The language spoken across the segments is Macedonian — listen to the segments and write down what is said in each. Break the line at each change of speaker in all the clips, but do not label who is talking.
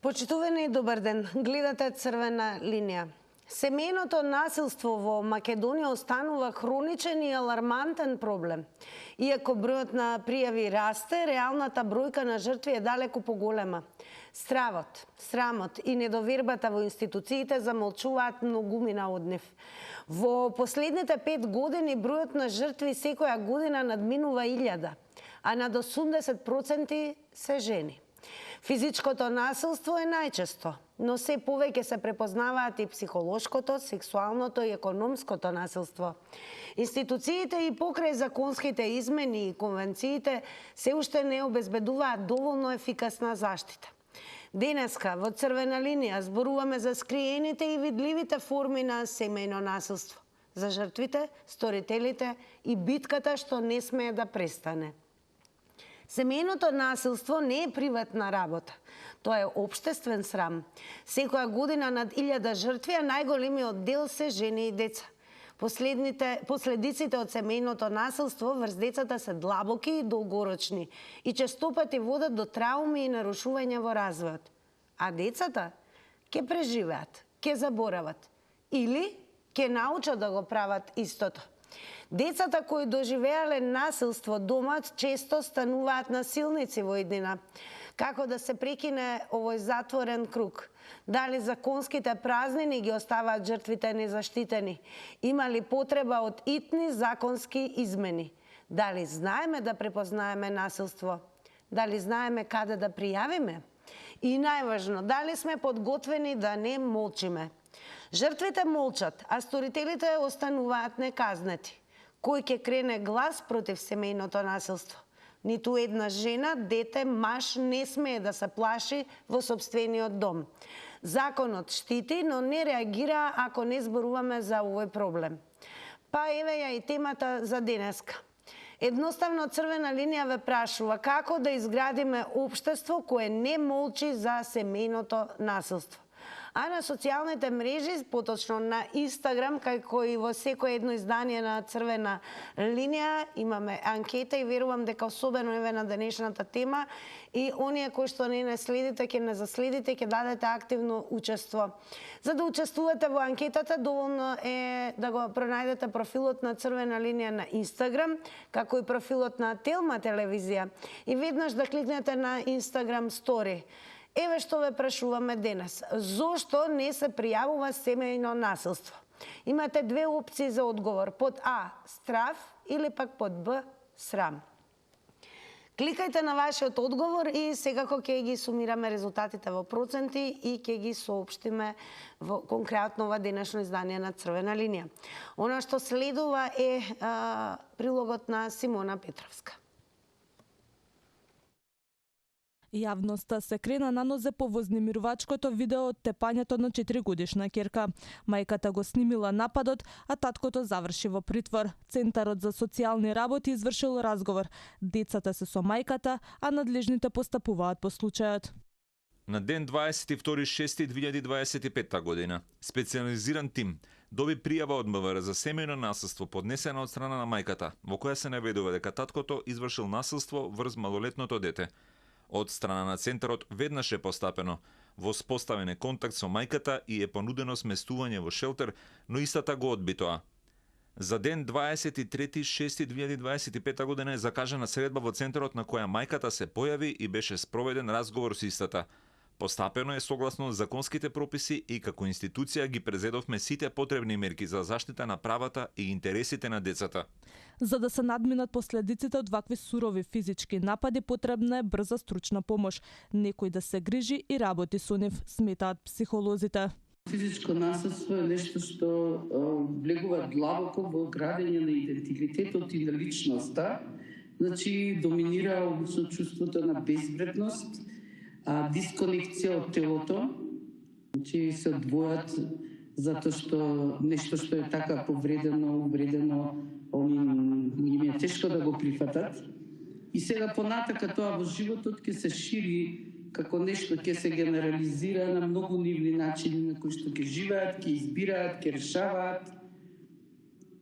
Почитувани, добар ден. Гледате Црвена линија. Семејното насилство во Македонија останува хроничен и алармантен проблем. Иако бројот на пријави расте, реалната бројка на жртви е далеку поголема. Стравот, срамот и недовербата во институциите замолчуваат многумина од нив. Во последните 5 години бројот на жртви секоја година надминува 1000, а над 80% се жени. Физичкото насилство е најчесто, но се повеќе се препознаваат и психолошкото, сексуалното и економското насилство. Институциите и покрај законските измени и конвенциите се уште не обезбедуваат доволно ефикасна заштита. Денеска во Црвена линија зборуваме за скриените и видливите форми на семејно насилство, за жртвите, сторителите и битката што не смее да престане. Семејното насилство не е приватна работа. Тоа е општествен срам. Секоја година над 1000 жртви, а најголемиот дел се жени и деца. Последиците од семејното насилство врз децата се длабоки и долгорочни и честопати водат до трауми и нарушувања во развојот. А децата ќе преживеат, ќе заборават или ќе научат да го прават истото. Децата кои доживеале насилство дома често стануваат насилници во иднина. Како да се прекине овој затворен круг? Дали законските празнини ги оставаат жртвите незаштитени? Има ли потреба од итни законски измени? Дали знаеме да препознаеме насилство? Дали знаеме каде да пријавиме? И најважно, дали сме подготвени да не молчиме? Жртвите молчат, а сторителите остануваат неказнети. Кој ќе крене глас против семејното насилство? Ниту една жена, дете, маж не смее да се плаши во сопствениот дом. Законот штити, но не реагира ако не зборуваме за овој проблем. Па еве ја и темата за денеска. Едноставно Црвена линија ве прашува како да изградиме општество кое не молчи за семејното насилство. А на социјалните мрежи, поточно на Инстаграм, како и во секое едно издание на Црвена линија, имаме анкета и верувам дека особено еве на денешната тема и оние кои што не следите, ќе не заследите, ќе дадете активно учество. За да учествувате во анкетата, доволно е да го пронајдете профилот на Црвена линија на Инстаграм, како и профилот на Телма телевизија и веднаш да кликнете на Инстаграм стори. Еве што ве прашуваме денес. Зошто не се пријавува семејно насилство? Имате две опции за одговор. Под А – страв или пак под Б – срам. Кликајте на вашиот одговор и секако ќе ги сумираме резултатите во проценти и ќе ги соопштиме во конкретно ова денешно издание на Црвена линија. Она што следува е прилогот на Симона Петровска.
Јавноста се крена на нозе по вознемирувачкото видео од тепањето на 4-годишна ќерка. Мајката го снимила нападот, а таткото заврши во притвор. Центарот за социјални работи извршил разговор. Децата се со мајката, а надлежните постапуваат по случајот.
На ден 22.6.2025 година, специјализиран тим доби пријава од МВР за семејно насилство поднесена од страна на мајката, во која се наведува дека таткото извршил насилство врз малолетното дете. Од страна на Центарот веднаш е постапено. Воспоставен е контакт со мајката и е понудено сместување во шелтер, но истата го одби тоа. За ден 23.6.2025 година е закажана средба во Центарот на која мајката се појави и беше спроведен разговор со истата. Постапено е согласно законските прописи и како институција ги презедовме сите потребни мерки за заштита на правата и интересите на децата.
За да се надминат последиците од вакви сурови физички напади, потребна е брза стручна помош. Некој да се грижи и работи со нив, сметаат психолозите.
Физичко насилство е нешто што влегува длабоко во градење на идентитетот и на личноста. Значи, доминира обично чувството на безвредност, дисконекција од телото, значи се одвојат затоа што нешто што е така повредено, увредено, им е тешко да го прифатат. И сега понатака тоа во животот ќе се шири како нешто, ќе се генерализира на многу нивни начини на кои што ќе живеат, ќе избираат, ќе решаваат.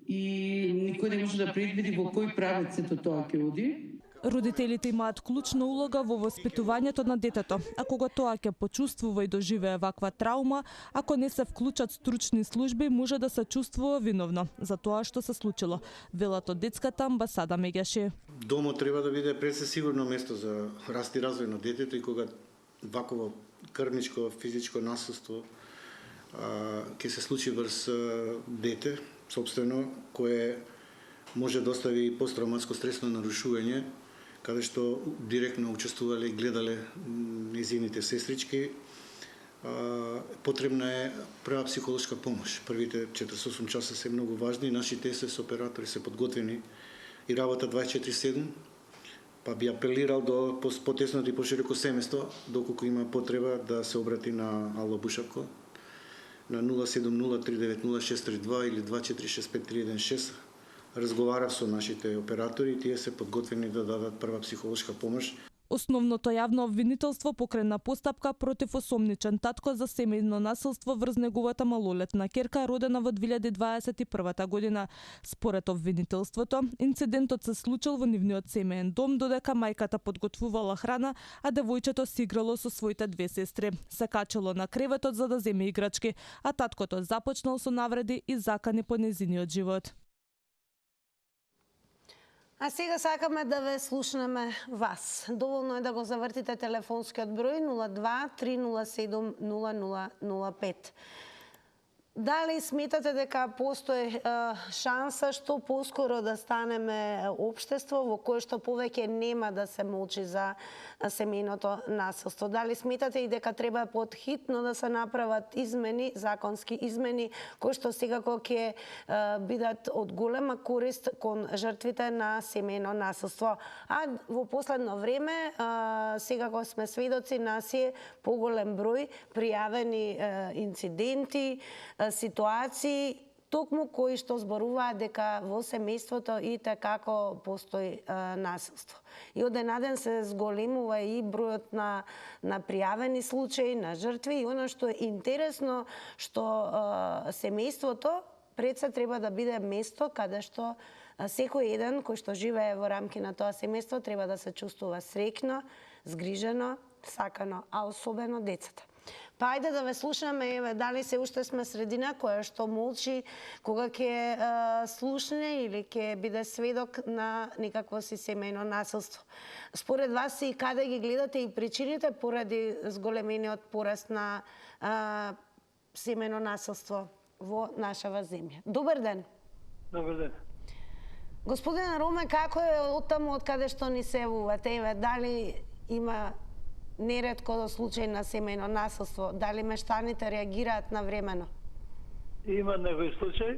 И никој не може да предвиди во кој правец сето тоа ќе оди.
Родителите имаат клучна улога во воспитувањето на детето, а кога тоа ќе почувствува и доживее ваква траума, ако не се вклучат стручни служби, може да се чувствува виновно за тоа што се случило, велат од детската амбасада Меѓаши.
Домот треба да биде пред се сигурно место за раст и развој на детето и кога ваково крвничко, физичко насилство ќе се случи врз дете, собствено, кое може да остави посттравматско стресно нарушување, каде што директно учествувале и гледале незините сестрички, потребна е прва психолошка помош. Првите 48 часа се многу важни, нашите СС оператори се подготвени и работа 24/7, па би апелирал до потесното и пошироко семејство, доколку има потреба да се обрати на Алла Бушако на 070-390-632 или 2465316. Разговарав со нашите оператори и тие се подготвени да дадат прва психолошка помош.
Основното јавно обвинителство покрена постапка против осомничен татко за семејно насилство врз неговата малолетна ќерка родена во 2021 година. Според обвинителството, инцидентот се случил во нивниот семеен дом додека мајката подготвувала храна, а девојчето си играло со своите две сестри. Се качило на креветот за да земе играчки, а таткото започнал со навреди и закани по незиниот живот.
А сега сакаме да ве слушнеме вас. Доволно е да го завртите телефонскиот број 02 307 0005. Дали сметате дека постои шанса што поскоро да станеме општество во кое што повеќе нема да се молчи за семејното насилство? Дали сметате и дека треба потхитно да се направат измени, законски измени, кои што секако ќе бидат од голема корист кон жртвите на семејно насилство? А во последно време секако сме сведоци на се поголем број пријавени инциденти, ситуации, токму кои што зборуваат дека во семејството и како постои насилство. И од денаден се зголемува и бројот на пријавени случаи, на жртви, и оно што е интересно, што семејството пред се треба да биде место каде што секој еден кој што живее во рамки на тоа семејство треба да се чувствува среќно, згрижено, сакано, а особено децата. Па ајде да ве слушаме, еве, дали се уште сме средина која што молчи кога ќе слушне или ќе биде сведок на никакво си семејно насилство. Според вас и каде ги гледате и причините поради зголемениот пораст на семејно насилство во нашава земја? Добар ден.
Добар ден.
Господин Роме, како е оттаму од каде што ни се јавувате? Еве, дали има неретко случај на семејно насилство? Дали мештаните реагираат навремено?
Има некој случај,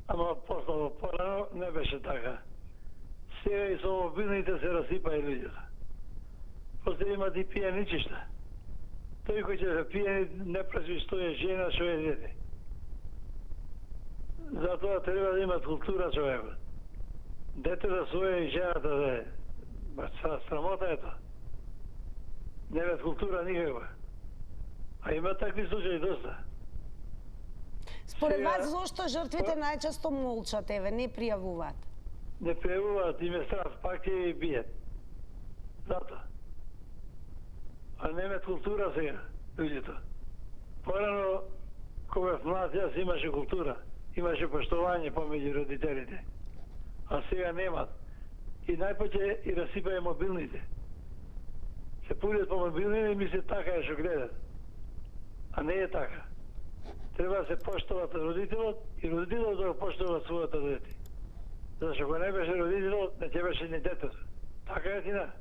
ама порано не беше така. Сега и со мобилните се расипаја луѓето. После имат и пијаничишта. Тој кој ќе се пијани не праши што е жена, што е дете. Затоа треба да имат култура човекот. Детето своја и жената да е. Срамота е тоа. Не е култура никаква. А има такви случаи доста.
Според вас, зошто жртвите најчесто молчат, еве, не пријавуваат?
Не пријавуваат, им е страх, пак ќе ги бијат. Затоа. А не е култура сега, луѓето. Порано, кога млад јас имаше култура, имаше поштовање помеѓу родителите. А сега немат. И најпоќе и расипаја мобилните. Се пулјат по мобилните и мислят така е што гледат. А не е така. Треба да се поштоват родителот и родителот да го поштова својата дете. Зашто ако не беше родителот, не ќе беше ни детето. Така е тина.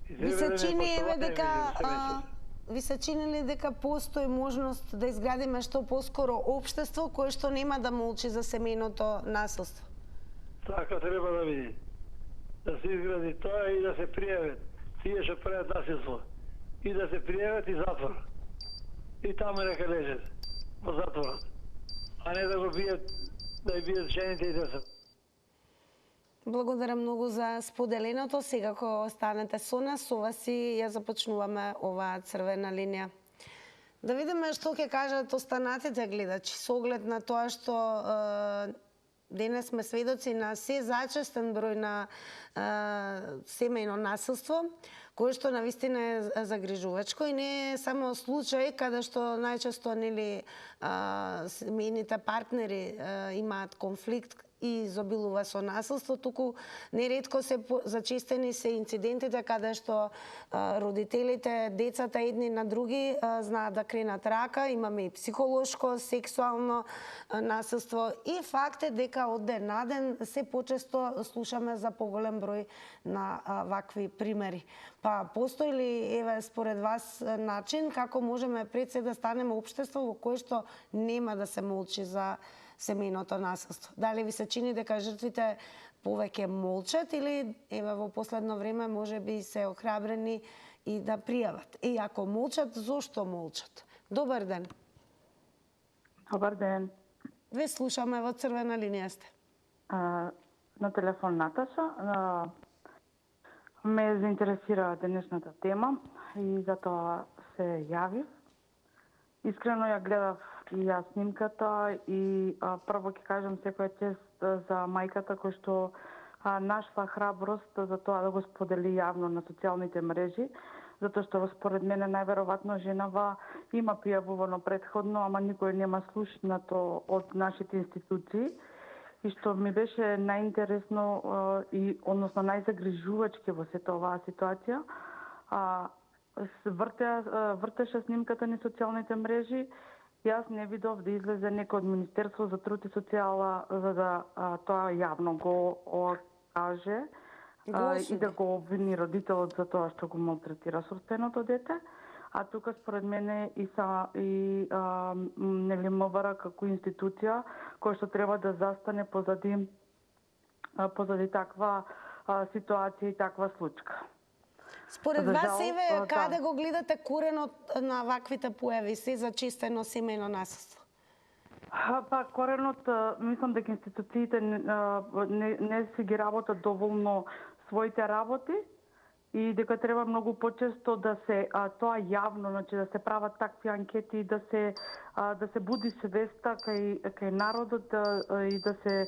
Ви се чини еве дека ви се чинили дека постои можност да изградиме што поскоро општество кое што нема да молчи за семејното насилство?
Така треба да види. Да се изгради тоа и да се пријават тие што прават насилство. И да се пријават и затвор. И таму нека лежат во затворот. А не да го бијат, да ја бијат жените и децата.
Благодарам многу за споделеното. Сега кога останете со нас, со вас и ја започнуваме оваа црвена линија. Да видиме што ќе кажат останатите гледачи, со оглед на тоа што денес сме сведоци на се зачестен број на семејно насилство, кое што навистина е загрижувачко и не е само случај каде што најчесто нели семејните партнери имаат конфликт и изобилува со насилство, туку неретко се зачестени се инцидентите каде што родителите, децата едни на други знаат да кренат рака, имаме и психолошко, сексуално насилство и факт е дека од ден на ден се почесто слушаме за поголем број на вакви примери. Па постои ли еве според вас начин како можеме пред се да станеме општество во кое што нема да се молчи за семејното насилство? Дали ви се чини дека жртвите повеќе молчат или еве во последно време може би се охрабрени и да пријават? И ако молчат, зошто молчат? Добар ден.
Добар ден.
Ве слушаме, во црвена линија сте.
На телефон Наташа. Ме заинтересира денешната тема и затоа се јавив. Искрено ја гледав и јас снимката и прво ќе кажам секоја чест за мајката која што нашла храброст за тоа да го сподели јавно на социјалните мрежи, затоа што според мене најверојатно женава има пријавувано претходно, ама никој нема слушнато од нашите институции. И што ми беше најинтересно и односно најзагрижувачки во сета оваа ситуација, вртеше снимката на социјалните мрежи. Јас не видов да излезе некој од Министерство за труд и социјала за да тоа јавно го каже и да го обвини родителот за тоа што го малтретира собственото дете. А тука според мене и нели МВР како институција која што треба да застане позади таква ситуација и таква случка.
Според вас, еве, каде го гледате коренот на ваквите појави, се зачестено семејно насилство?
Па, коренот, мислам дека институциите не си ги работат доволно своите работи и дека треба многу почесто да се тоа јавно, значи да се прават такви анкети, да се буди свеста кај народот и да се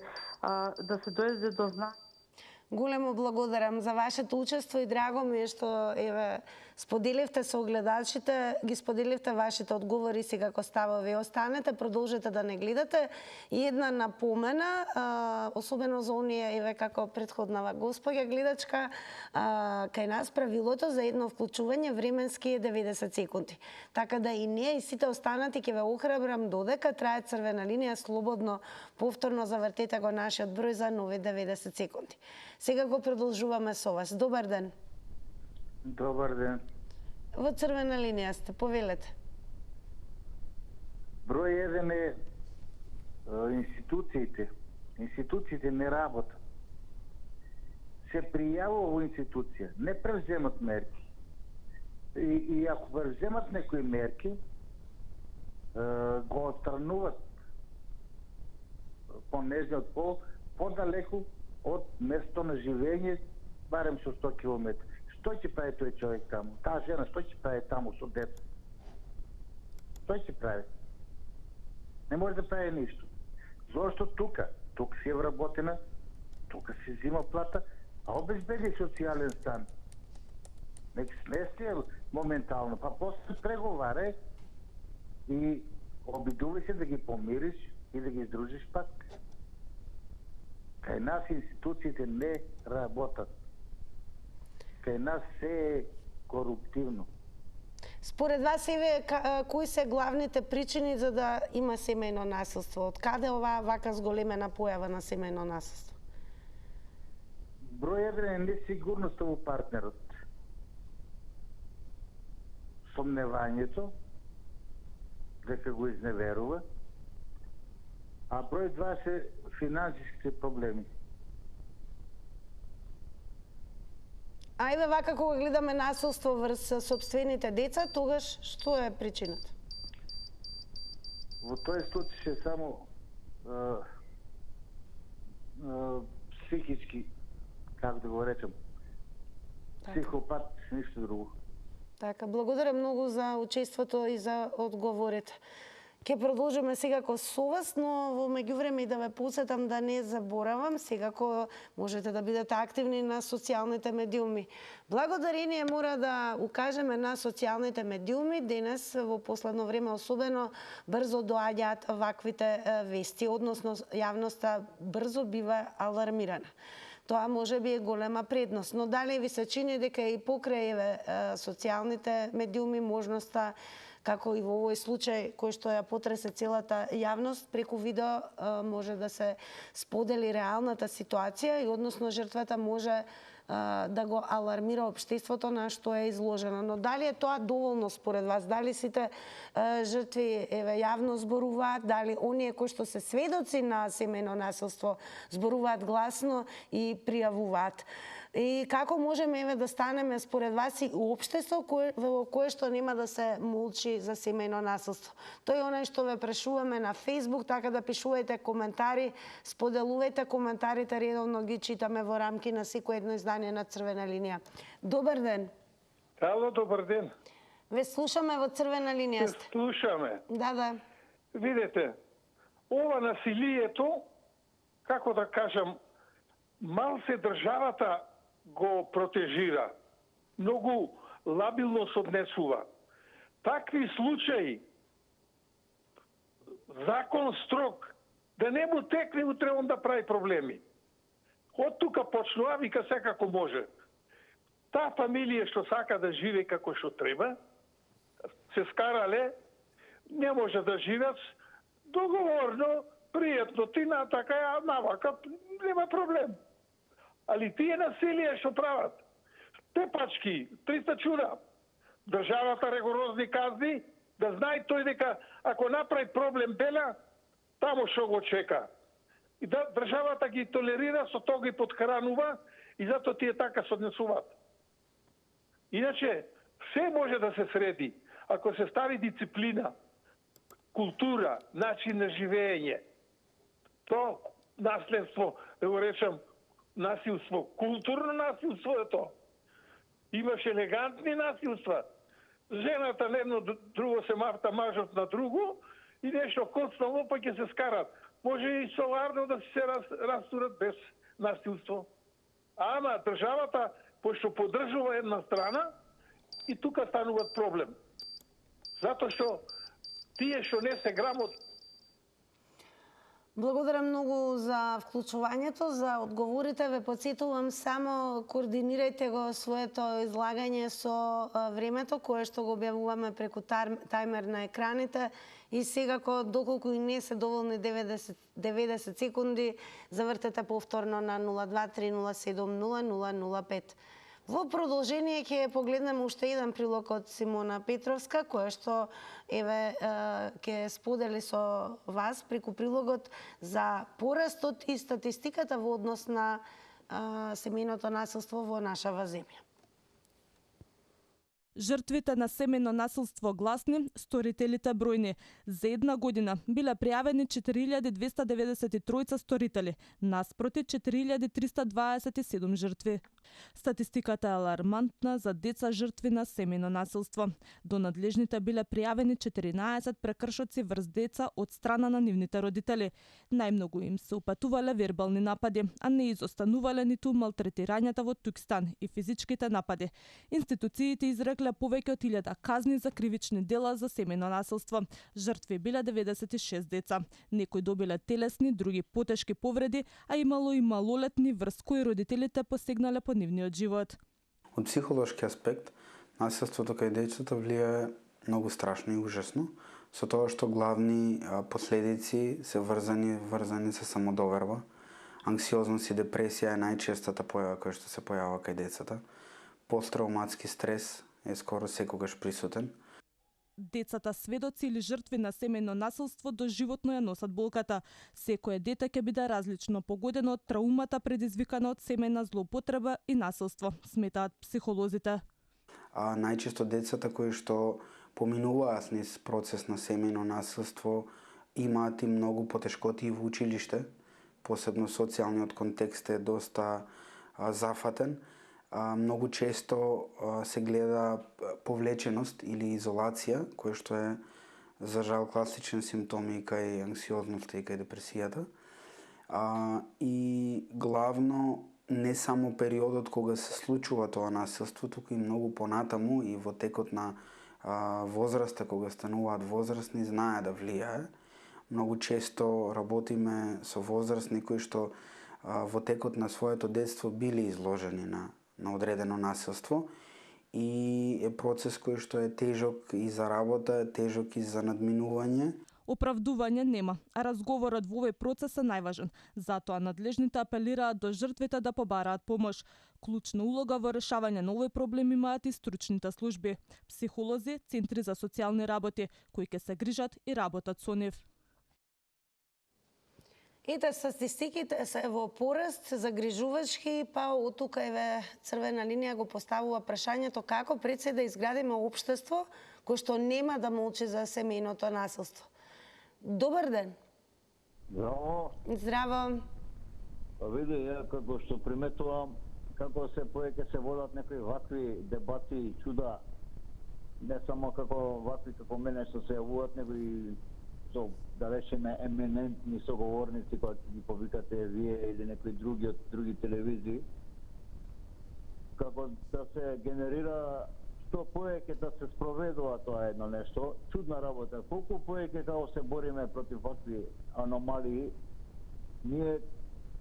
дојде до знаење.
Големо благодарам за вашето учество и драго ми е што еве споделивте со огледачите, ги споделивте вашите одговори сега како ставови. Останете, продолжете да не гледате. И една напомена, особено за оние еве како претходнава господја гледачка, кај нас правилото за едно вклучување временски е 90 секунди. Така да и ние и сите останати ќе ве охрабрам додека трае црвена линија, слободно повторно завртете го нашиот број за нови 90 секунди. Сега го продолжуваме со вас. Добар ден.
Добар ден.
Во црвена линија сте, повелете.
Број еден е институциите. Институциите не работат. Се пријавува во институција, не превземат мерки. И ако превземат некои мерки, го отстрануват по нежниот пол, подалеку од место на живење, барем со 100 км. Што ќе прави тој човек таму? Таа жена што ќе прави таму со дете? Што ќе прави? Не може да прави ништо. Зошто тука? Тука си е вработена, тука си зима плата, а обезбеди социјален стан. Нека смести моментално, па после преговарај и обидувај се да ги помириш и да ги издружиш пак. Кај нас институциите не работат. Кај нас се е коруптивно.
Според вас, еве, кои се главните причини за да има семејно насилство? Од каде оваа вака зголемена појава на семејно насилство?
Број еден е несигурноста во партнерот. Сомневањето дека го изневерува, а број 2 се финансиските проблеми.
Ајде вака кога гледаме насилство врз сопствените деца, тогаш што е причината?
Во тој случај е само психички, како да го речем, психопат, ништо друго.
Така, благодарам многу за учеството и за одговорите. Ке продолжиме секако со вас, но во меѓувреме и да ве подсетам да не заборавам, секако можете да бидете активни на социјалните медиуми. Благодарение мора да укажеме на социјалните медиуми. Денес во последно време особено брзо доаѓаат ваквите вести, односно јавноста брзо бива алармирана. Тоа може би е голема предност, но дали ви се чини дека и покрај социјалните медиуми можноста, како и во овој случај кој што ја потресе целата јавност, преку видео може да се сподели реалната ситуација и односно жртвата може да го алармира општеството на што е изложено. Но дали е тоа доволно според вас? Дали сите жртви јавно зборуваат? Дали оние кои што се сведоци на семејно насилство зборуваат гласно и пријавуваат? И како можеме да станеме според вас и општество во кое што нема да се молчи за семејно насилство? Тој е онај што ве прашуваме на Facebook, така да пишувајте коментари, споделувајте коментарите, редовно ги читаме во рамки на секој едно издание на Црвена линија. Добар ден.
Ало, добар ден.
Ве слушаме во Црвена линија сте.
Слушаме.
Да.
Видете, ова насилието, како да кажам, малце државата го протежира. Многу лабилно се однесува. Такви случаи, закон строг, да не му текне утре он да прави проблеми. Од тука почнува, вика секако може. Таа фамилија што сака да живее како што треба, се скарале, не може да живеат договорно, пријатно, ти на така, ја навака, нема проблем. Али тие насилие што прават, тепачки, 300 чуда, државата ригорозни казни, да знае тој дека ако направи проблем бела, тамо што го чека. И да државата ги толерира, со тоа ги подхранува и затоа тие така се однесуваат. Иначе, се може да се среди, ако се стави дисциплина, култура, начин на живење. То наследство, да го речам, насилство, културно насилство е то. Имаш елегантни насилства. Жената на едно друго се мафта мажот на друго и нешто коцнало па ќе се скарат. Може и соларно да се растурат без насилство. Ама државата, пошто поддржува една страна, и тука стануват проблем. Затоа што тие што не се грамотни.
Благодарам многу за вклучувањето, за одговорите. Ве потсетувам само координирајте го своето излагање со времето кое што го објавуваме преку тајмер на екраните и секако доколку и не се доволни 90 секунди, завртете повторно на 023070005. Во продолжение ќе погледнеме уште еден прилог од Симона Петровска, која што ќе сподели со вас преку прилогот за порастот и статистиката во однос на семејното насилство во нашава земја.
Жртвите на семејно насилство гласни, сторителите бројни. За една година биле пријавени 4293 сторители, наспроти 4327 жртви. Статистиката е алармантна за деца жртви на семејно насилство. До надлежните биле пријавени 14 прекршоци врз деца од страна на нивните родители. Најмногу им се упатувале вербални напади, а не изостанувале ниту малтретирањата во Туκстан и физичките напади. Институциите изрекле повеќе од 1000 казни за кривични дела за семејно насилство. Жртви биле 96 деца. Некои добиле телесни, други потешки повреди, а имало и малолетни врз кои родителите посегнале по нивниот живот.
Од психолошки аспект, насилството кај децата влијае многу страшно и ужасно, со тоа што главни последици се врзани со самодоверба. Анксиозност и депресија е најчестата појава која што се појава кај децата. Посттравматски стрес е скоро секогаш присутен.
Децата сведоци или жртви на семејно насилство доживотно ја носат болката. Секое дете ќе биде различно погодено од траумата предизвикана од семејна злоупотреба и насилство, сметаат психолозите.
Најчесто децата кои што поминуваат низ процес на семејно насилство имаат и многу потешкоти во училиште, посебно социјалниот контекст е доста зафатен. Многу често се гледа повлеченост или изолација, која што е за жал класичен симптоми и кај анксиозноста и кај депресијата. И главно не само периодот кога се случува тоа насилство, туку и многу понатаму и во текот на возраста, кога стануваат возрастни, знае да влијае. Многу често работиме со возрастни кои што во текот на своето детство били изложени на одредено насилство и е процес кој што е тежок и за работа, тежок и за надминување.
Оправдување нема, а разговорот во овој процес е најважен. Затоа надлежните апелираат до жртвите да побараат помош. Клучна улога во решавање на овој проблем имаат и стручните служби, психолози, центри за социјални работи, кои ќе се грижат и работат со нив.
Ете, статистиките се во пораст, загрижувачки, па од тука еве Црвена линија го поставува прашањето како пред се да изградиме општество кој што нема да молчи за семејното насилство. Добар ден.
Здраво.
Здраво.
Па види, ја како што приметувам, како се повеќе се водат некои вакви дебати и чуда, не само како вакви како мене што се јавуваат, него и со, да речеме, еминентни соговорници кои ги повикате вие или некои други од други телевизии, како да се генерира што повеќе да се спроведува тоа едно нешто, чудна работа. Колку повеќе како се бориме против вакви аномалии, ние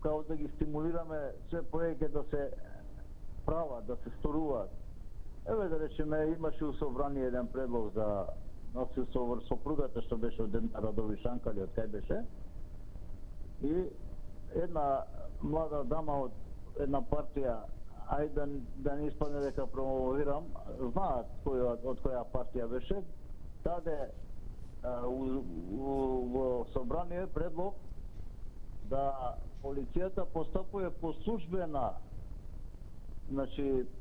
како да ги стимулираме се повеќе да се прават, да се сторуваат. Еве да речеме, имаше у собрание еден предлог за насилство врз сопругата што беше од една Радовишанка или од кај беше. И една млада дама од една партија, ајде да не испадне дека промовирам, знаат од која партија беше, даде во собрание предлог да полицијата постапува по службена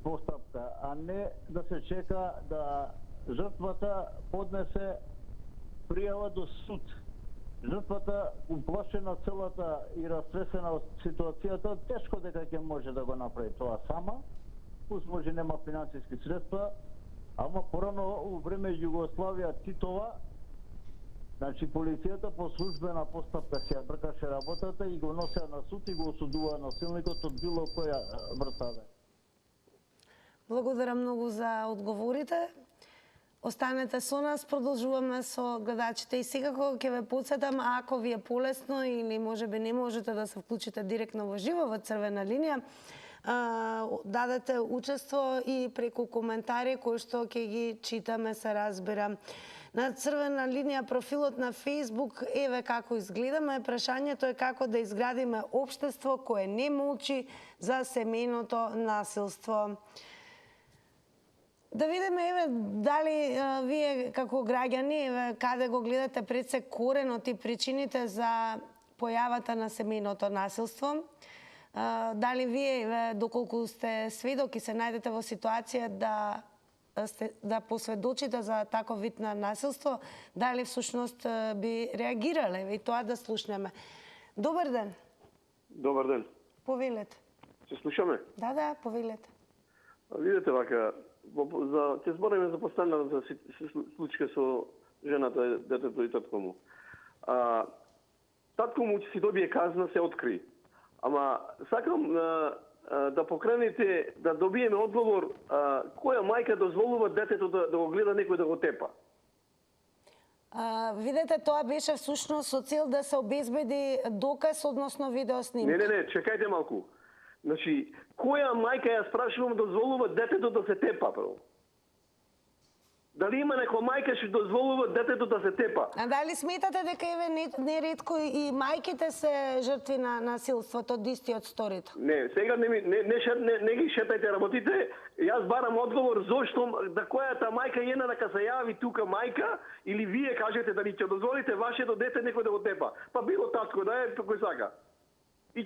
постапка, а не да се чека да жртвата поднесе пријава до суд. Жртвата, уплашена целата и растресена од ситуацијата, тешко дека ќе може да го направи тоа сама. Може нема финансиски средства, ама порано во време Југославија Титова, полицијата по службена постапка си ја бркаше работата и го носеа на суд и го осудува насилникот од било која врста.
Благодарам многу за одговорите. Останете со нас, продолжуваме со гледачите и секако ќе ве потсетам, ако ви е полесно или можеби не можете да се вклучите директно во живо во Црвена линија, дадете учество и преку коментари кои што ќе ги читаме, се разбира. На Црвена линија профилот на Facebook, еве како изгледаме, прашањето е како да изградиме општество кое не молчи за семејното насилство. Да видиме, еве, дали вие како граѓани, еве, каде го гледате пред се коренот и причините за појавата на семејното насилство. Дали вие, еве, доколку сте сведок и се најдете во ситуација да посведочите за таков вид на насилство, дали всушност би реагирале, и тоа да слушнеме. Добар ден.
Добар ден.
Повелете.
Се слушаме?
Да, повелете.
Видете вака, ќе збориме за последната случка со жената, детето и татко му. Татко му ќе си добие казна, се откри. Ама сакам да покрените, да добиеме одговор која мајка дозволува детето да го гледа некој да го тепа.
Видете, тоа беше всушност со цел да се обезбеди доказ, односно видеоснимка.
Не, чекајте малку. Значи, која мајка, ја спрашувам, дозволува детето да се тепа, прво? Дали има некоја мајка што дозволува детето да се тепа?
А дали сметате дека еве неретко и мајките се жртви на насилството од истиот сторител?
Не, сега не ги шетајте работите. Јас барам одговор зошто да којата мајка една дека се јави тука мајка или вие кажете дали ќе дозволите вашето дете некој да го тепа. Па било татко, да е кој сака. И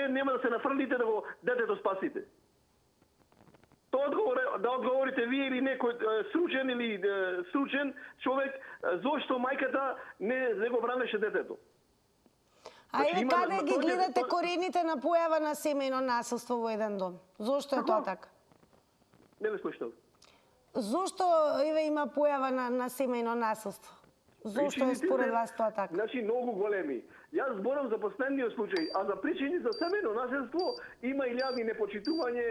нема да се нафрлите да го детето спасите. Тоа да одговорите вие или некој сручен или сручен човек зошто мајката не го бранеше детето.
А еве каде ги гледате корените на појава на семејно насилство во еден дом? Зошто е тоа така?
Не ме слушнав.
Зошто еве има појава на семејно насилство? Зошто е според вас тоа така?
Значи многу големи. Јас зборам за последниот случај, а за причини за семено наследство има илјади непочитување,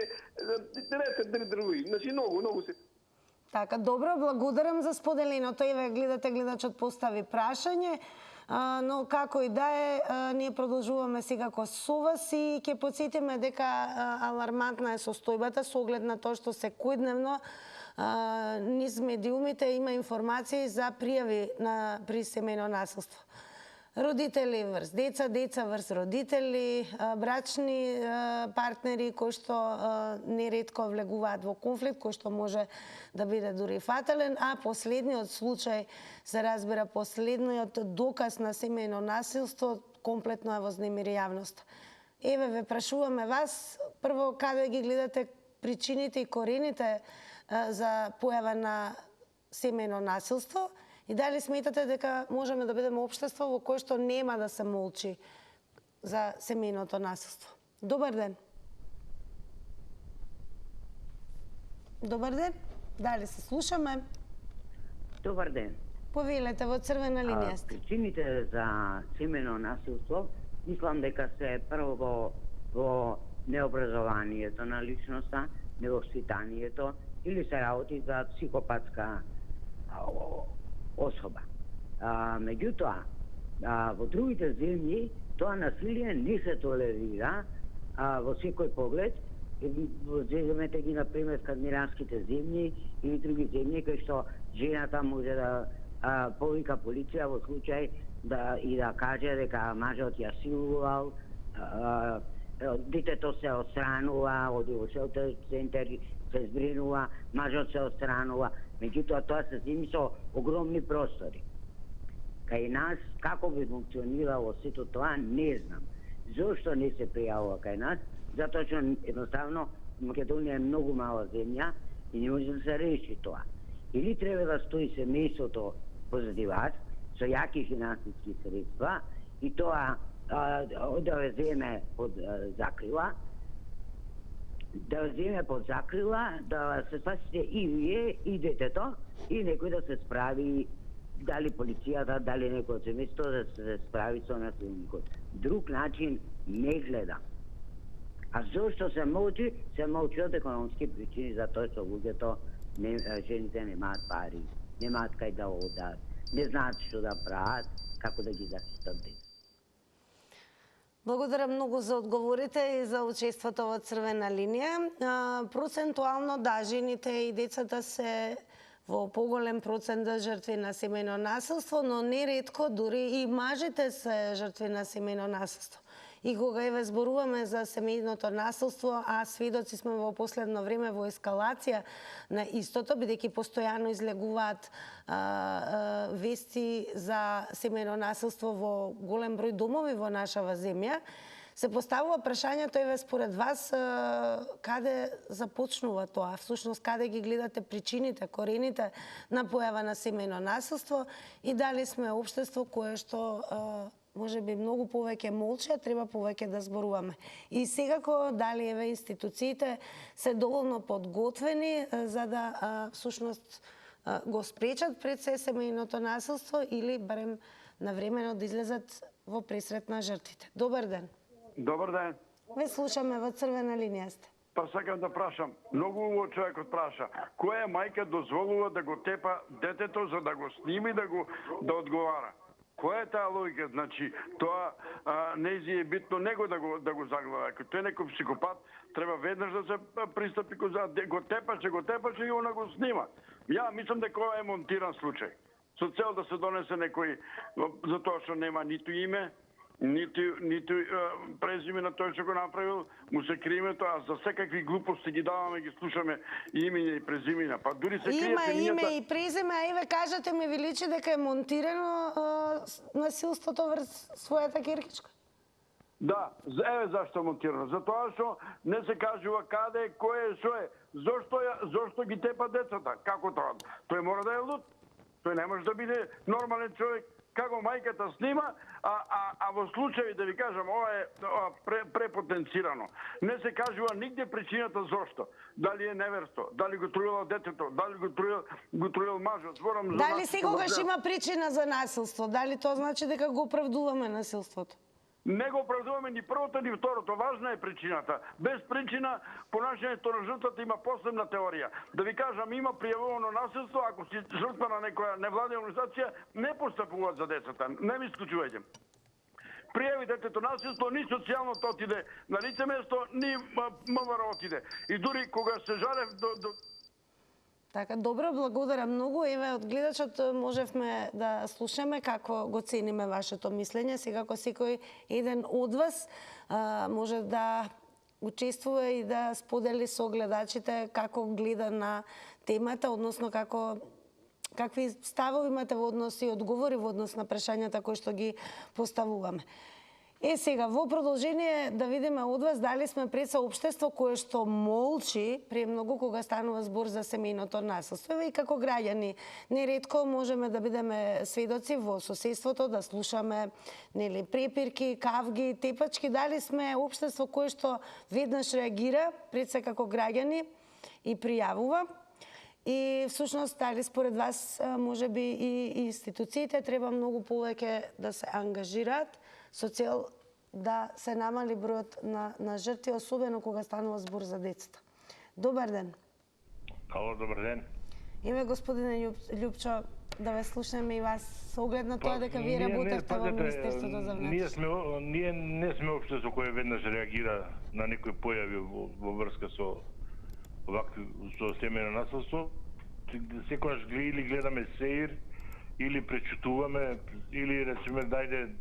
други. Значи многу се.
Така, добро, благодарам за споделеното. Еве, гледачот постави прашање, но како и да е, ние продолжуваме секако со вас и ќе потсетиме дека алармантна е состојбата со оглед на тоа што секојдневно низ медиумите има информации за пријави при семејно насилство. Родители врз деца, деца врз родители, брачни партнери кои што неретко влегуваат во конфликт, кој што може да биде дури фатален, а последниот случај се разбира, последниот доказ на семејно насилство комплетно е вознемири јавност. Еве, ве прашуваме вас, прво каде ги гледате причините и корените за појава на семејно насилство и дали сметате дека можеме да бидеме општество во кое што нема да се молчи за семејното насилство? Добар ден. Добар ден. Дали се слушаме?
Добар ден.
Повелете, во црвена линија сте.
Причините за семејно насилство мислам дека се прво во необразованието на личноста, невоспитанието или се работи за психопатска особа. Меѓутоа, во другите земји тоа насилие не се толерира во секој поглед. Земете ги, например, скандинавските земји или други земји кои што жената може да повика полиција во случај да каже дека мажот ја силувал, детето се отстранува, оди во шелтер центар, се збринува, мажот се отстранува. Меѓутоа, тоа се земи со огромни простори. Кај нас, како би функционирало сето тоа, не знам. Зошто не се пријавува кај нас? Затоа што едноставно Македонија е многу мала земја и не може да се реши тоа. Или треба да стои семејството позади вас со јаки финансиски средства и тоа да ве земе под закрила, да се спасите и вие, и детето, и некој да се справи, дали полицијата, дали некој од семејството да се справи со насилникот. Друг начин не гледам. А зошто се молчи? Се молчи од економски причини, затоа што луѓето, жените немаат пари, немаат кај да одат, не знаат што да прават, како да ги заштитат деца.
Благодарам многу за одговорите и за учеството во црвена линија. Процентуално, да, жените и децата се во поголем процент жртви на семејно насилство, но неретко дури и мажите се жртви на семејно насилство. И кога еве зборуваме за семејното насилство, а сведоци сме во последно време во ескалација на истото, бидејќи постојано излегуваат вести за семејно насилство во голем број домови во нашава земја, се поставува прашањето, еве според вас, каде започнува тоа? Всушност, каде ги гледате причините, корените на појава на семејно насилство и дали сме општество кое што може би многу повеќе молчи, а треба повеќе да зборуваме. И секако, дали еве институциите се доволно подготвени за да всушност го спречат пред се семејното насилство или барем навремено да излезат во пресрет на жртвите. Добар ден.
Добар ден.
Ве слушаме, во црвена линија сте.
Па сакам да прашам, многу убаво човекот праша, која мајка дозволува да го тепа детето за да го сними да одговара? Која е таа логика? Значи, тоа нејзи е битно него да го загледа. Ако тој некој психопат, треба веднаш да се пристапи го тепаше и она го снима. Ја мислам дека ова е монтиран случај. Со цел да се донесе некој, затоа што нема ниту име, ниту презиме на тој што го направил, му се крие името, а за секакви глупости ги даваме, ги слушаме имења и презимена. Па дури се крие
има име и презиме, а еве кажете ми, ви личи дека е монтирано насилството врз својата киркичка?
Да, еве зашто е монтирано. Затоа што не се кажува каде, кој е, што е. Зошто ги тепа децата? Како тоа? Тој мора да е луд. Тој не може да биде нормален човек. како мајката снима, а во случаи, да ви кажам, ова е препотенцирано. Не се кажува нигде причината зошто. Дали е неверство, дали го труила детето, дали го труил мажот. Зборам за
Дали секогаш има причина за насилство? Дали тоа значи дека го оправдуваме насилството?
Не го оправдуваме ни првото, ни второто. Важна е причината. Без причина, понашањето на жртвата има посебна теорија. Да ви кажам, има пријавувано насилство, ако си жртва на некоја невладина организација, не постапуваат за децата. Не ми исклучувајте. Пријави детето насилство, ни социјалното отиде на лице место, ни МВР отиде. И дури кога се жалев до
Така, добро, благодарам многу. Еве, од гледачот можевме да слушаме како го цениме вашето мислење. Секако секој еден од вас може да учествува и да сподели со гледачите како гледа на темата, односно какви ставови имате во однос и одговори во однос на прашањата кои што ги поставуваме. Сега, во продолжение да видиме од вас дали сме пред општество кое што молчи премногу кога станува збор за семејното насилство. И како граѓани неретко можеме да бидеме сведоци во соседството, да слушаме препирки, кавги, тепачки. Дали сме општество кое што веднаш реагира пред се како граѓани и пријавува? И всушност, дали според вас можеби и институциите треба многу повеќе да се ангажираат со цел да се намали бројот на жртви, особено кога станува збор за децата. Добар ден.
Ало, добар ден.
Еве, господине Љупчо, да ве слушаме и вас со оглед на тоа дека вие работевте во Министерството за внатрешни.
Ние не сме општество кое веднаш реагира на некои појави во врска со семејно насилство. Секогаш или гледаме сеир, или пречутуваме, или речеме дајде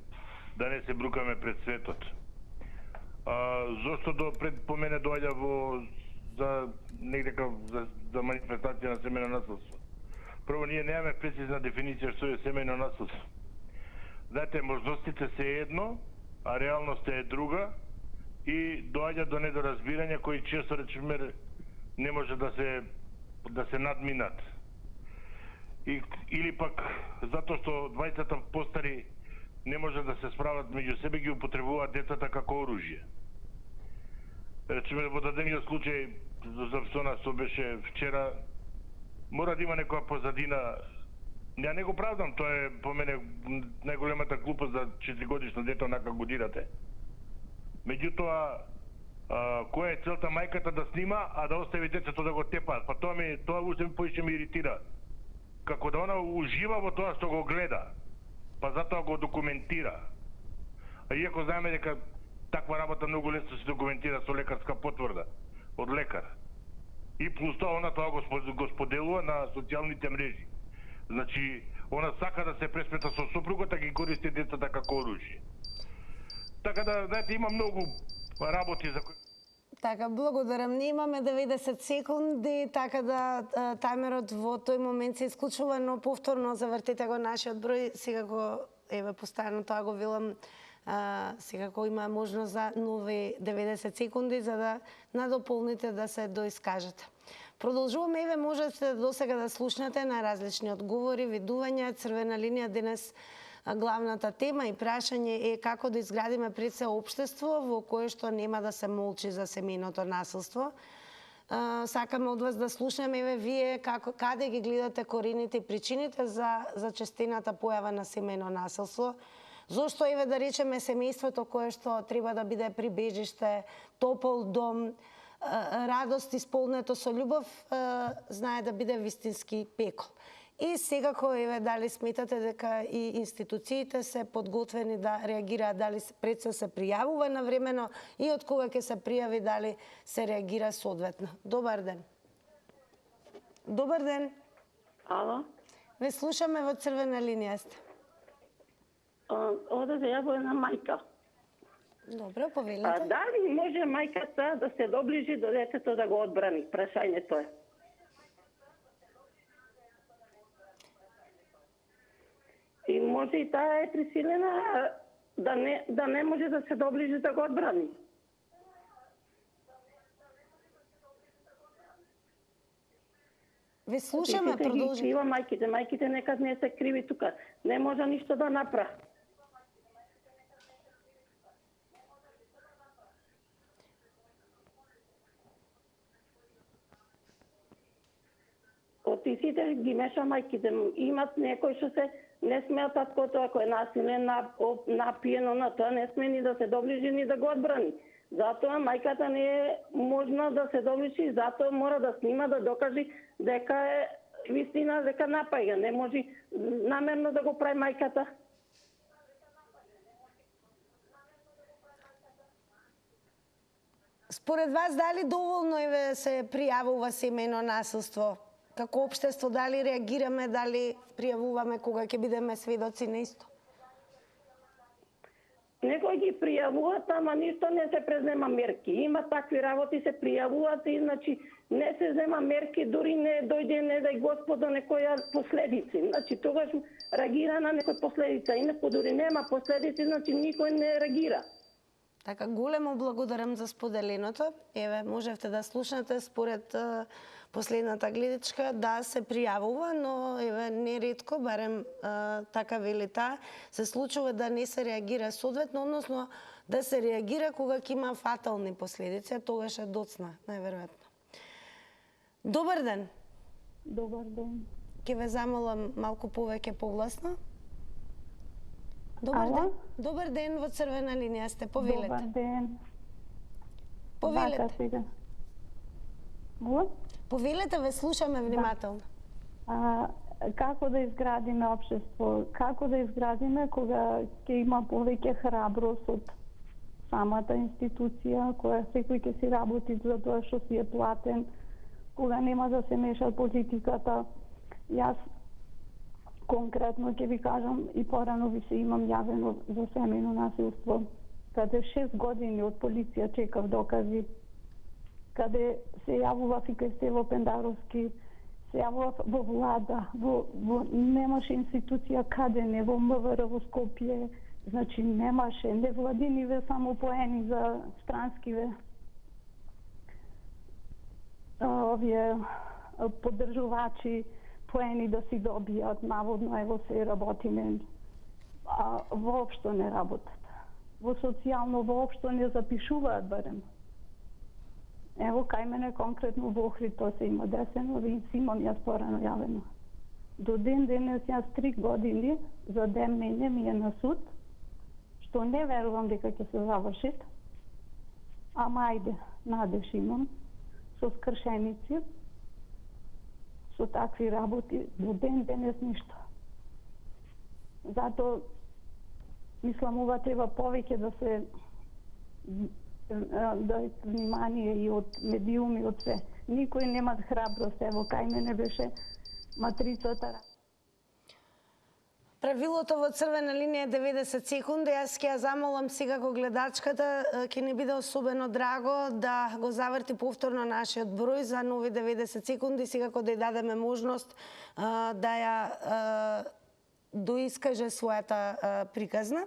да не се брукаме пред светот. Зошто по мене доаѓа за манифестација на семејно насилство? Прво, ние немаме прецизна дефиниција што е семејно насилство. Знаете, можностите се едно, а реалноста е друга и доаѓа до недоразбирања кои често, речеме, не може да се надминат. Или пак затоа што двајцата постари не може да се справат меѓу себе, ги употребуваат децата како оружје. Речеме, во дадениот случај, за што беше вчера, мора да има некоја позадина. Ја не го правдам, тоа е по мене најголемата глупост за 4-годишно дете, онака го дирате. Меѓутоа, која е целта мајката да снима, а да остави детето да го тепаат? Па тоа уште поише ме иритира. Како да она ужива во тоа што го гледа, па затоа го документира. А иако знаеме дека таква работа многу лесно се документира со лекарска потврда од лекар. И плюс тоа го споделува на социјалните мрежи. Значи, она сака да се преспета со сопругата, ги користи децата како оружје. Така да, знаете, има многу работи за кои...
Така, благодарам. Ние имаме 90 секунди, така да таймерот во тој момент се исклучува, но повторно завртете го нашиот број. Секако, еве, постојано тоа го велам, секако има можност за нови 90 секунди за да надополните, да се доискажете. Продолжуваме, еве, можете досега да слушнете на различни одговори, видувања. Црвена линија денес главната тема и прашање е како да изградиме пред се општество во кое што нема да се молчи за семејното насилство. Сакаме од вас да слушнеме, еве, вие каде ги гледате корените и причините за честената појава на семејно насилство. Зошто, еве, да речеме, семејството кое што треба да биде прибежиште, топол дом, радост исполнето со љубов, знае да биде вистински пекол. И секако, еве, дали сметате дека и институциите се подготвени да реагираат, дали пред се пријавува навремено и од кога ќе се пријави, дали се реагира соодветно. Добар ден. Добар ден.
Ало?
Ве слушаме, во црвена линија сте.
Оде се јавува на мајка.
Добро, повелите.
Дали може мајката да се доближи до детето да го одбрани? Прашањето е. И може и таа е присилена да не може да се доближи да го одбрани.
Ве слушаме, продолжи.
Крива мајките, мајките некад не се криви тука. Не може ништо да направи. И сите ги меша мајките. Имат некои што се не смеат таткото, ако е насилен, напиено на тоа, не сме ни да се доближи ни да го одбрани. Затоа мајката не е можна да се доближи, затоа мора да снима, да докажи дека е вистина, дека напаѓа. Не може намерно да го прави мајката.
Според вас, дали доволно се пријавува семејно насилство? Како општество, дали реагираме, дали пријавуваме кога ќе бидеме сведоци на исто?
Некои ги пријавуваат, ама ништо не се презема мерки. Има такви работи, се пријавуваат и значи не се зема мерки, дури не дојде, не дај Господ, до некоја последици. Значи тогаш реагира на некој последица, инаку дури нема последици, значи никој не реагира.
Така, големо благодарам за споделеното. Еве, можевте да слушнете според последната гледачка, да се пријавува, но еве неретко, барем така вели таа, се случува да не се реагира соодветно, односно да се реагира кога ќе има фатални последици, а тогаш е доцна, најверојатно. Добар ден.
Добар ден.
Ќе ве замолам малку повеќе погласно. Добар
Ало?
ден. Добар ден, во црвена линија сте, повелете.
Добар ден.
Повелете.
Вака сега. Ало?
Повелете, ве слушаме внимателно.
Како да изградиме општество? Како да изградиме кога ќе има повеќе храброст од самата институција, која секој ќе си работи за тоа што си е платен, кога нема да се меша политиката. Јас конкретно ќе ви кажам и порано ви се имам јавено за семејно насилство, каде 6 години од полиција чекав докази, каде се јавував и кај Стево Пендаровски, се јавував во влада, немаше институција каде не, во МВР во Скопје, значи немаше невладиниве само поени за странскиве овие поддржувачи поени да си добијат, наводно ево се работиме, а воопшто не работат. Во социјално воопшто не запишуваат барем. Ево кај мене конкретно во Охрид, тоа се има десено, ви имам јас порано јавено. До ден денес јас 3 години за ден мене ми е на суд, што не верувам дека ќе се заврши, ама ајде, надеж имам, со скршеници, со такви работи, до ден денес ништо. Затоа, мислам, ова треба повеќе да се да внимание и од медиуми, од се. Никој немат храброст, ево, кај мене беше матрицата.
Правилото во црвена линија е 90 секунди. Јас ќе ја замолам сега го гледачката, ќе ни биде особено драго да го заврти повторно нашиот број за нови 90 секунди, сега кога да дадеме можност да ја доискаже својата приказна.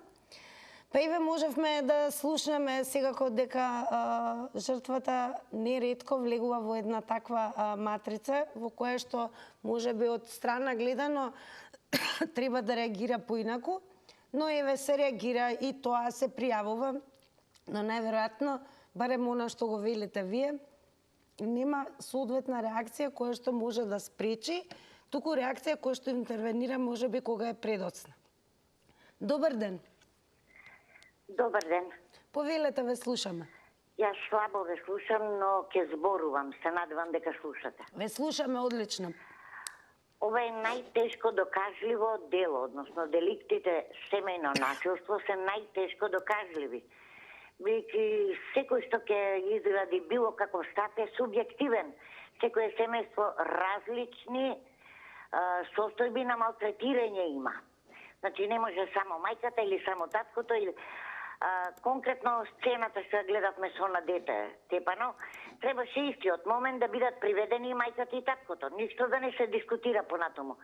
Па и ве можевме да слушнеме секако дека жртвата неретко влегува во една таква матрица, во која што можеби од страна гледано треба да реагира поинаку, но еве се реагира и тоа се пријавува, но најверојатно, барем она што го велите вие, нема соодветна реакција која што може да спречи, туку реакција која што интервенира можеби кога е предоцна. Добар ден.
Добар ден.
Повелете, ве слушаме.
Јас слабо ве слушам, но ќе зборувам. Се надевам дека слушате.
Ве слушаме одлично.
Ова е најтешко докажливо дело, односно деликтите семејно насилство се најтешко докажливи. Бидејќи секој што ќе изгради било каков стат е субјективен. Секој семејство различни состојби на малтретирање има. Значи не може само мајката или само таткото или конкретно сцената што гледавме со на дете тепано, требаше истиот момент да бидат приведени мајката и таткото. Ништо да не се дискутира понатаму.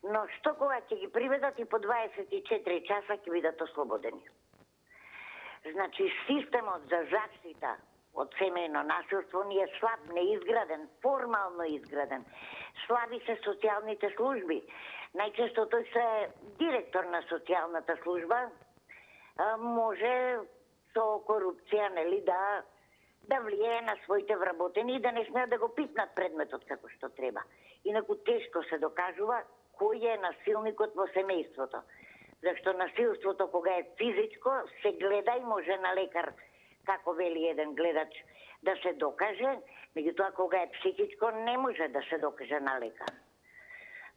Но што кога ќе ги приведат и по 24 часа ќе бидат ослободени. Значи системот за заштита од семејно насилство ни е слаб, неизграден, формално изграден. Слаби се социјалните служби. Најчесто тој се директор на социјалната служба може со корупција, нели, да влијае на своите вработени и да не смеат да го пипнат предметот како што треба. Инаку тешко се докажува кој е насилникот во семејството. Зашто насилството кога е физичко се гледа и може на лекар, како вели еден гледач, да се докаже, меѓутоа кога е психичко не може да се докаже на лекар.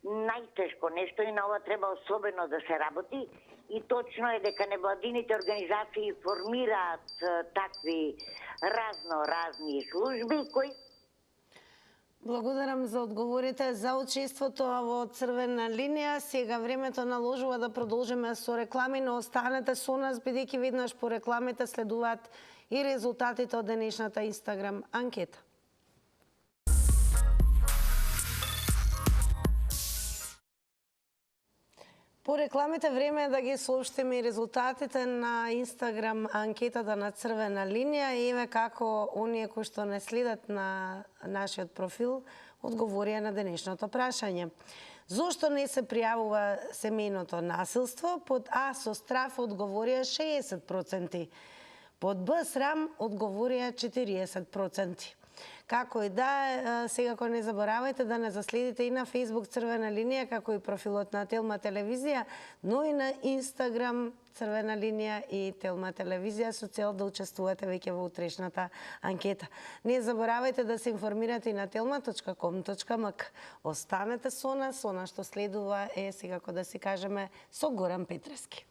Најтешко нешто и на ова треба особено да се работи и точно е дека невладините организации формираат такви разни служби кои.
Благодарам за одговорите, за учеството во Црвена линија. Сега времето наложува да продолжиме со реклами, но останете со нас, бидејќи веднаш по рекламите следуваат и резултатите од денешната Инстаграм анкета. По рекламите време е да ги сообштиме и резултатите на Инстаграм анкетата на Црвена линија. Еве како оние кои што не следат на нашиот профил одговорија на денешното прашање. Зошто не се пријавува семејното насилство? Под А со страф одговорија 60%. Под Б срам одговорија 40%. Како и да, секако не заборавајте да не заследите и на Facebook Црвена линија, како и профилот на Телма телевизија, но и на Инстаграм Црвена линија и Телма телевизија со цел да учествувате веќе во утрешната анкета. Не заборавајте да се информирате и на telma.com.mk. Останете со нас, она што следува е, секако да си кажеме, со Горан Петрески.